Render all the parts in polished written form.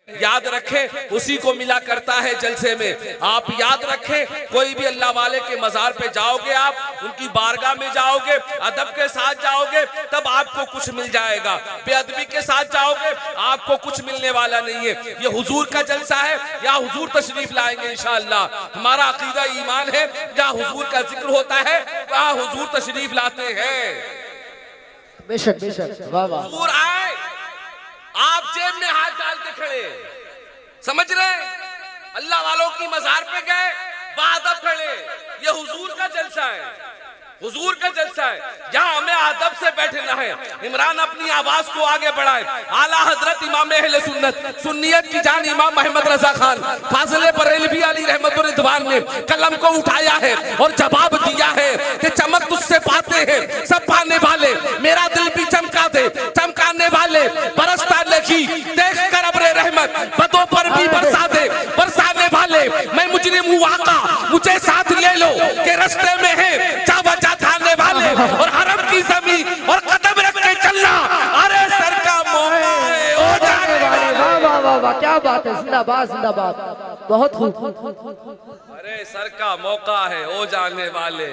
याद रखें उसी को मिला करता है जलसे में। आप याद रखें कोई भी अल्लाह वाले के मजार पे जाओगे, आप उनकी बारगाह में जाओगे, अदब के साथ जाओगे तब आपको कुछ मिल जाएगा। बेअदबी के साथ जाओगे आपको कुछ मिलने वाला नहीं है। ये हुजूर का जलसा है, या हुजूर तशरीफ लाएंगे इंशाअल्लाह। हमारा अकीदा ईमान है, जहाँ हुजूर का जिक्र होता है वहाँ हुजूर तशरीफ लाते हैं। बेशक बेशक, वाह वाह। हुजूर आए, आप जेब में हाथ डाल के खड़े, समझ रहे हैं? अल्लाह वालों की मजार पे गए, बादब खड़े, ये हुजूर का जलसा है, हुजूर का जलसा है। यहाँ हमें आदब से बैठना है। इमरान अपनी आवाज को आगे बढ़ाए। आला हजरत इमाम अहले सुन्नत सुन्नियत की जान इमाम मोहम्मद रजा खान फाजिल बरेलवी अली रहमतुर रिदवान ने कलम को उठाया है और जवाब दिया है कि चमक तुझसे पाते हैं सब पाने वाले, मेरा दिल भी चमका दे चमकाने वाले, बरसता लगी देख कर अब्रे रहमत, बदों पर भी बरसा दे बरसाने वाले। मैं मुजरिम हूँ आका, मुझे साथ ले लो के रास्ते में है जा बचा थाने वाले, और हरम की जमीन और कदम रख के चलना। अरे सर का मौका है ओ जाने वाले। वाह वाह वाह वाह, क्या बात है, जिंदाबाद जिंदाबाद, बहुत खूब। अरे सर का मौका है ओ जाने वाले,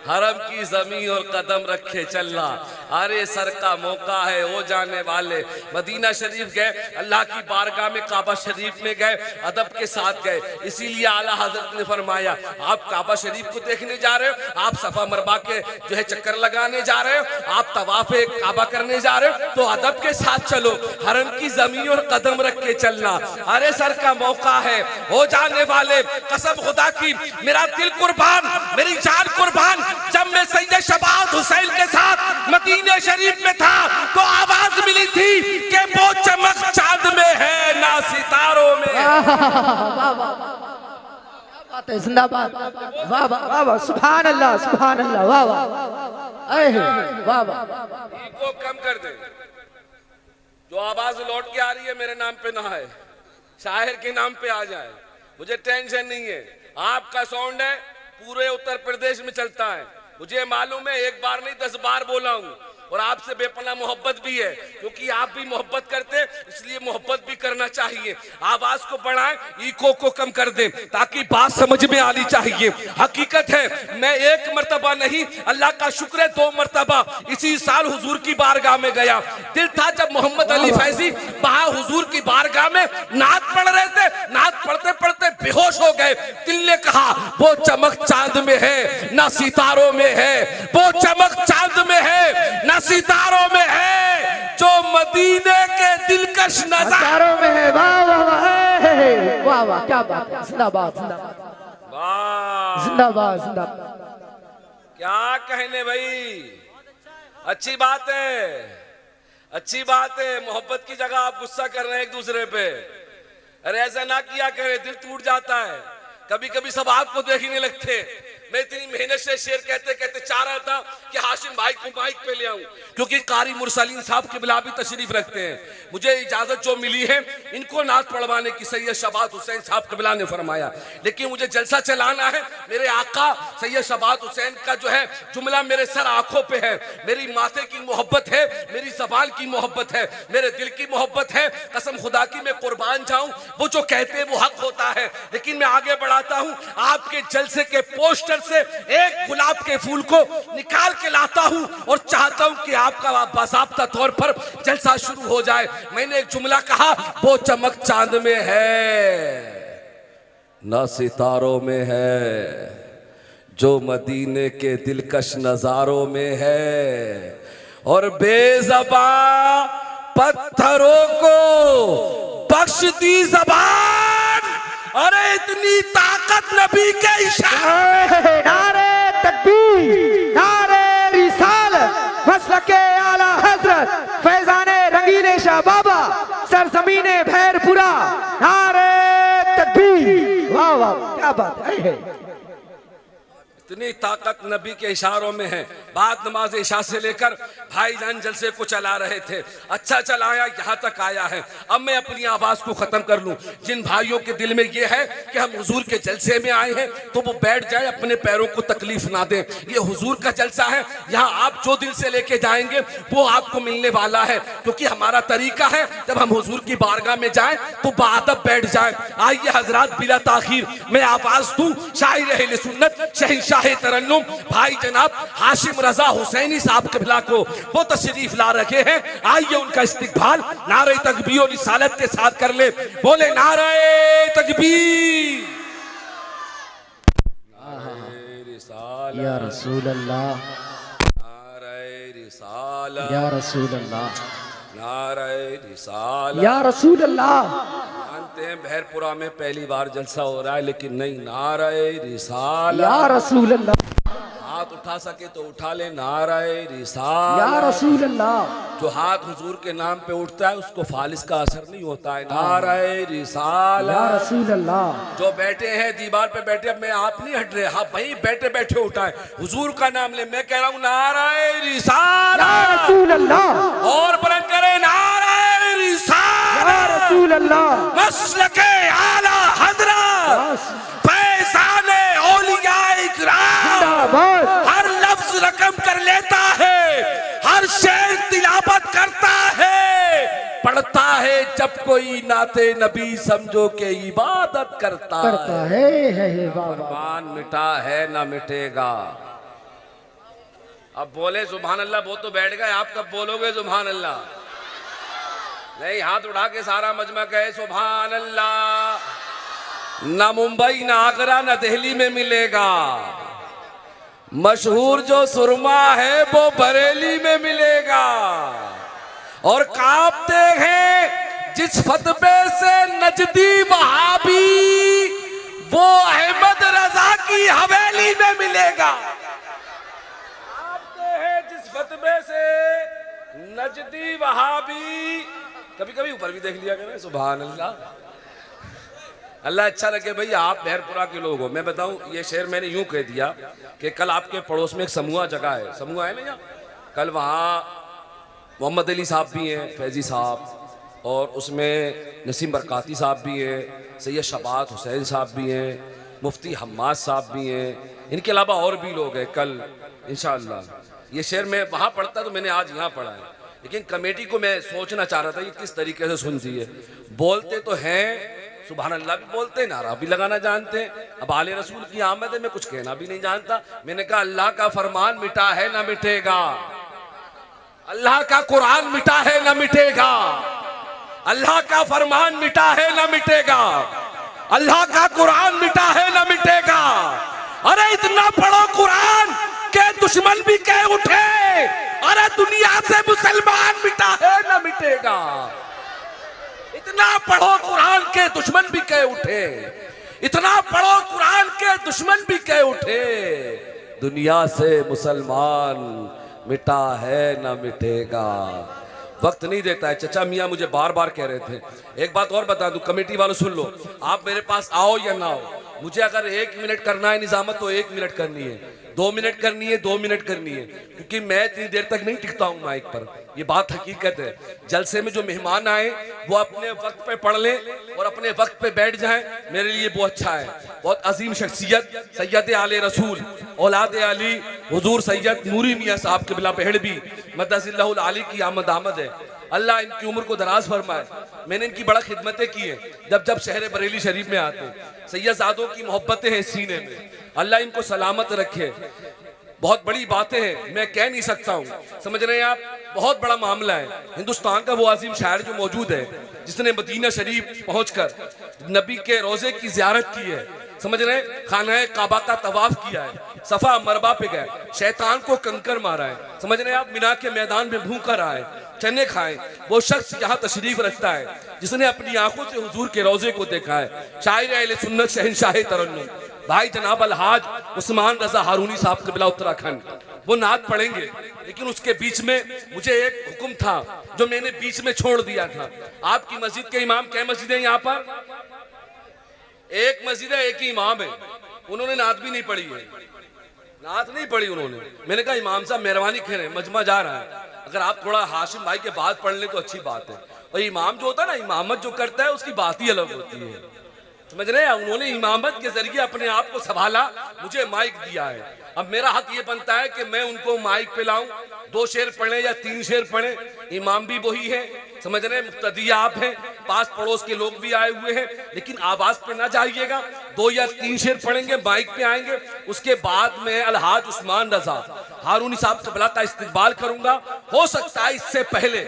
हरम की जमीन और कदम रखे चलना। अरे सर का मौका है ओ जाने वाले। मदीना शरीफ गए, अल्लाह की बारगाह में काबा शरीफ में गए, अदब के साथ गए। इसीलिए आला हजरत ने फरमाया आप काबा शरीफ को देखने जा रहे हो, आप सफा मरवा के जो है चक्कर लगाने जा रहे हो, आप तवाफे काबा करने जा रहे हो, तो अदब के साथ चलो, हरम की जमीन और कदम रख के चलना। अरे सर का मौका है हो जाने वाले, कसम खुदा की मेरा दिल कुर्बान, मेरी जान कुर्बान। जब मैं सैयद शबात हुसैन के साथ मदीने शरीफ में था तो आवाज मिली थी कि वो चमक चांद में है ना सितारों में। बात है, जिंदाबाद, वाह वाह वाह वाह, सुभान अल्लाह सुभान अल्लाह, वाह वाह वाह वाह। को कम कर दे, जो आवाज लौट के आ रही है मेरे नाम पे ना है, शायर के नाम पे आ जाए, मुझे टेंशन नहीं है। आपका साउंड है पूरे उत्तर प्रदेश में चलता है, मुझे मालूम है, एक बार नहीं 10 बार बोला हूँ, और आपसे बेपनाह मोहब्बत भी है, क्योंकि आप भी मोहब्बत करते, इसलिए मोहब्बत भी करना चाहिए। आवाज को बढ़ाएं, इको को कम कर दें, ताकि बात समझ में आनी चाहिए। हकीकत है मैं एक मर्तबा नहीं, अल्लाह का शुक्र है 2 मर्तबा इसी साल हुजूर की बारगाह में गया। दिल था जब मोहम्मद अली फैजी वहां हुजूर की बारगाह में नात पढ़ रहे थे, नात पढ़ते पढ़ते बेहोश हो गए। दिल ने कहा वो चमक चांद में है ना सितारों में है, वो चमक चांद में है ना सितारों में है, जो मदीने के दिलकश नजारों में है। वाह वाह वाह वाह वाह, क्या बात है, जिंदाबाद जिंदाबाद, वाह जिंदाबाद जिंदाबाद। क्या कहने भाई, अच्छी बात है, अच्छी बात है। मोहब्बत की जगह आप गुस्सा कर रहे हैं एक दूसरे पे। अरे ऐसा ना किया करे, दिल टूट जाता है। कभी कभी सब आपको देखने लगते। मैं इतनी मेहनत से शेर कहते कहते चाह रहा था कि हाशिम भाई को माइक पे ले आऊं, क्योंकि कारी मुरसलीन साहब के बिला भी तशरीफ रखते हैं। मुझे इजाजत जो मिली है इनको नात पढ़वाने की सैयद शबात हुसैन साहब के बिला ने फरमाया, लेकिन मुझे जलसा चलाना है। मेरे आका सैयद शबात हुसैन का जो है जुमला मेरे सर आंखों पे है। मेरी माथे की मोहब्बत है, मेरी जबान की मोहब्बत है, मेरे दिल की मोहब्बत है। कसम खुदा की मैं कुर्बान जाऊं, वो जो कहते हैं वो हक होता है। लेकिन मैं आगे बढ़ाता हूं, आपके जलसे के पोस्टर से एक गुलाब के फूल को निकाल के लाता हूं और चाहता हूं कि आपका बाज़ाब्ता तौर पर जलसा शुरू हो जाए। मैंने एक जुमला कहा, वो चमक चांद में है ना सितारों में है, जो मदीने के दिलकश नजारों में है, और बेज़बान पत्थरों को बख्श दी ज़बान। अरे इतनी ताकत नबी के इशारे, नारे तकबीर, नारे रिसालत, मसलके आला हजरत फैजाने रंगीले शाह बाबा, सरजमीने भैरपुरा, नारे तकबीर, वाह वाह, क्या बात है। इतनी ताकत नबी के इशारों में है। बाद नमाज इशा से लेकर भाईजान जलसे को चला रहे थे, अच्छा चलाया, यहाँ तक आया है। अब मैं अपनी आवाज को खत्म कर लूं। जिन भाइयों के दिल में ये है कि हम हुजूर के जलसे में आए हैं तो वो बैठ जाए, अपने पैरों को तकलीफ ना दे। ये हुजूर का जलसा है, यहाँ आप जो दिल से लेके जाएंगे वो आपको मिलने वाला है, क्योंकि हमारा तरीका है जब हम हुजूर की बारगाह में जाएं तो बाअदब बैठ जाएं। आइए हजरात, बिला ताखीर मैं आवाज दूं शायर अहले सुन्नत शहंशाह तरन्नुम भाई जनाब हाशिम रजा हुसैनी साहब क़िबला को। वो तशरीफ ला रखे हैं, आइए उनका इस्तिकबाल नारे तकबीर और रिसालत के साथ कर ले। बोले नारे तकबीर, या रसूल अल्लाह, नारे रिसालत, या रसूल अल्लाह, नारे रिसालत। या रसूल अल्लाह। जानते हैं बहरपुरा में पहली बार जलसा हो रहा है, लेकिन नहीं, नारे रिसालत, या रसूल अल्लाह। हाथ उठा सके तो उठा ले, नारे रिसालत, या रसूल अल्लाह। जो हाथ हुजूर के नाम पे उठता है उसको फालिस का असर नहीं होता है, नारे रिसालत, या रसूल अल्लाह। जो बैठे हैं दीवार पे बैठे, अब मैं आप नहीं हट रहे, हाँ भाई बैठे बैठे उठाए, हुजूर का नाम ले। मैं कह रहा हूँ नारे रिसालत, या रसूल अल्लाह। और बुलंद करे नारे रिसालत, या रसूल अल्लाह। मसलके आला हज़रत फैज़ाने औलियाए इकराम, जिंदाबाद। हर लफ्ज रकम कर लेता है, हर शेर तिलावत करता है, पढ़ता है जब कोई नाते नबी समझो के इबादत करता है। फरमान मिटा है ना मिटेगा। अब बोले सुभान अल्लाह, वो तो बैठ गए, आप कब बोलोगे सुभान अल्लाह? नहीं, हाथ उठा के सारा मजमा कहे सुभान अल्लाह। ना मुंबई ना आगरा ना दिल्ली में मिलेगा, मशहूर जो सुरमा है वो बरेली में मिलेगा। और कांपते हैं जिस फतवे से नजदी वहाबी, वो अहमद रजा की हवेली में मिलेगा। कांपते हैं जिस फतवे से नजदी वहाबी, कभी कभी ऊपर भी देख लिया करें, सुभान अल्लाह। अल्लाह अच्छा लगे भाई, आप बहरपुरा के लोग हो। मैं बताऊं, ये शेर मैंने यूं कह दिया कि कल आपके पड़ोस में एक समूहा जगह है, समूहा है ना यहाँ, कल वहाँ मोहम्मद अली साहब भी हैं, फैजी साहब, और उसमें नसीम बरकाती साहब भी हैं, सैयद शबात हुसैन साहब भी हैं, मुफ्ती हम्माद साहब भी हैं, इनके अलावा और भी लोग हैं। कल इंशाअल्लाह ये शेर मैं वहाँ पढ़ता तो मैंने आज यहाँ पढ़ा है, लेकिन कमेटी को मैं सोचना चाह रहा था कि किस तरीके से सुनती है। बोलते तो हैं सुभान अल्लाह भी बोलते हैं, नारा भी लगाना जानते हैं। अब आले रसूल की आमद है, मैं कुछ कहना भी नहीं जानता। मैंने कहा अल्लाह का फरमान मिटा है ना मिटेगा, अल्लाह का कुरान मिटा है ना मिटेगा, अल्लाह का फरमान मिटा है ना मिटेगा, अल्लाह का कुरान मिटा है ना मिटेगा। अरे इतना पढ़ो कुरान के दुश्मन भी कह उठे, अरे दुनिया से मुसलमान मिटा है ना मिटेगा। इतना पढ़ो कुरान के दुश्मन भी कह उठे, इतना पढ़ो कुरान के दुश्मन भी कह उठे, दुनिया से मुसलमान मिटा है ना मिटेगा। वक्त नहीं देता है। चचा मियाँ मुझे बार बार कह रहे थे, एक बात और बता दूं, कमेटी वालों सुन लो, आप मेरे पास आओ या ना आओ, मुझे अगर 1 मिनट करना है निजामत तो 1 मिनट करनी है, 2 मिनट करनी है, 2 मिनट करनी है, क्योंकि मैं इतनी देर तक नहीं टिकता हूँ माइक पर। ये बात हकीकत है। जलसे में जो मेहमान आए वो अपने वक्त पे पढ़ लें और अपने वक्त पे बैठ जाएं, मेरे लिए वो अच्छा है। बहुत अजीम शख्सियत सैयद आले रसूल औलाद अली हुजूर सैयद नूरी मियाँ साहब क़िबला बहड़बी मद्दसिल्लाहुल आली की आमद है। अल्लाह इनकी उम्र को दराज फरमाए। मैंने इनकी बड़ा खिदमतें की हैं जब जब शहर बरेली शरीफ में आते। सैयदजादों की मोहब्बतें हैं सीने में, अल्लाह इनको सलामत रखे। बहुत बड़ी बातें हैं, मैं कह नहीं सकता हूँ, समझ रहे हैं आप, बहुत बड़ा मामला है। हिंदुस्तान का वो अजीम शायर जो मौजूद है जिसने मदीना शरीफ पहुंचकर नबी के रोजे की जियारत की है, समझ रहे हैं, खाना काबा का तवाफ किया है, सफा मरबा पे गए, शैतान को कंकर मारा है, समझ रहे हैं आप, मिना के मैदान में भूखा रहा है, चने खाए। वो शख्स यहाँ तशरीफ रखता है जिसने अपनी आंखों से हुजूर के रोजे को देखा है। शायर अहले सुन्नत शहंशाह तरन्नुम भाई जनाब अलहाज उस्मान रजा हारूनी साहब क़िबला उत्तराखंड, वो नात पढ़ेंगे, लेकिन उसके बीच में मुझे एक हुक्म था जो मैंने बीच में छोड़ दिया था। आपकी मस्जिद के इमाम, क्या मस्जिद है यहाँ पर? एक मस्जिद है, एक ही इमाम है, उन्होंने नात भी नहीं पढ़ी है। नात नहीं पढ़ी उन्होंने। मैंने कहा इमाम साहब मेहरबानी करें, मजमा जा रहा है, अगर आप थोड़ा हाशिम भाई के बाद पढ़ लें तो अच्छी बात है। और इमाम जो होता है ना, इमामत जो करता है उसकी बात ही अलग होती है, समझ रहे हैं। उन्होंने इमामत के जरिए अपने आप को संभाला, मुझे माइक दिया है। अब मेरा हक ये बनता है कि मैं उनको माइक पे लाऊं, 2 शेर पढ़े या 3 शेर पढ़े। इमाम भी वही है, समझ रहे हैं, मुक्तदी आप हैं, पास पड़ोस के लोग भी आए हुए हैं, लेकिन आवाज पे ना जाइएगा। 2 या 3 शेर पढ़ेंगे, माइक पे आएंगे, उसके बाद में अलहाज उस्मान रजा हारूनी साहब क़िबला का इस्तकबाल करूंगा। हो सकता है इससे पहले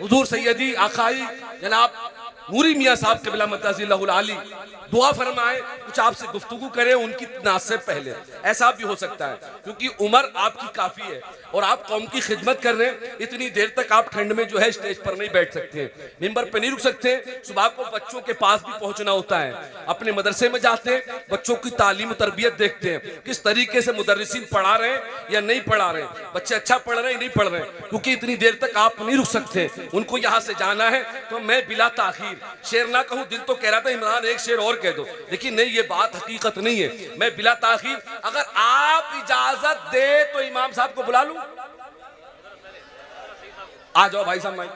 हुजूर सैयदी आकाई जनाब नूरी मियाँ साहब क़िबला मताज़िल्लाहुल आली दुआ फरमाए, कुछ आपसे गुफ्तगू करें उनकी नात से पहले, ऐसा भी हो सकता है, क्योंकि उम्र आपकी काफी है और आप कौम की खिदमत कर रहे हैं। इतनी देर तक आप ठंड में जो है स्टेज पर नहीं बैठ सकते, मिंबर पे नहीं रुक सकते। सुबह को बच्चों के पास भी पहुंचना होता है, अपने मदरसे में जाते हैं, बच्चों की तालीम तरबियत देखते हैं, किस तरीके से मुदर्रिसीन पढ़ा रहे हैं या नहीं पढ़ा रहे हैं, बच्चे अच्छा पढ़ रहे हैं नहीं पढ़ रहे हैं, क्योंकि इतनी देर तक आप नहीं रुक सकते, उनको यहाँ से जाना है। तो मैं बिला ताखीर शेर ना कहूँ, दिल तो कह रहा था इमरान एक शेर और कह दो, लेकिन नहीं, ये बात हकीकत नहीं है। मैं बिला ताखीर, अगर आप इजाजत दे तो इमाम साहब को बुला लूं। आ जाओ भाई साहब, भाई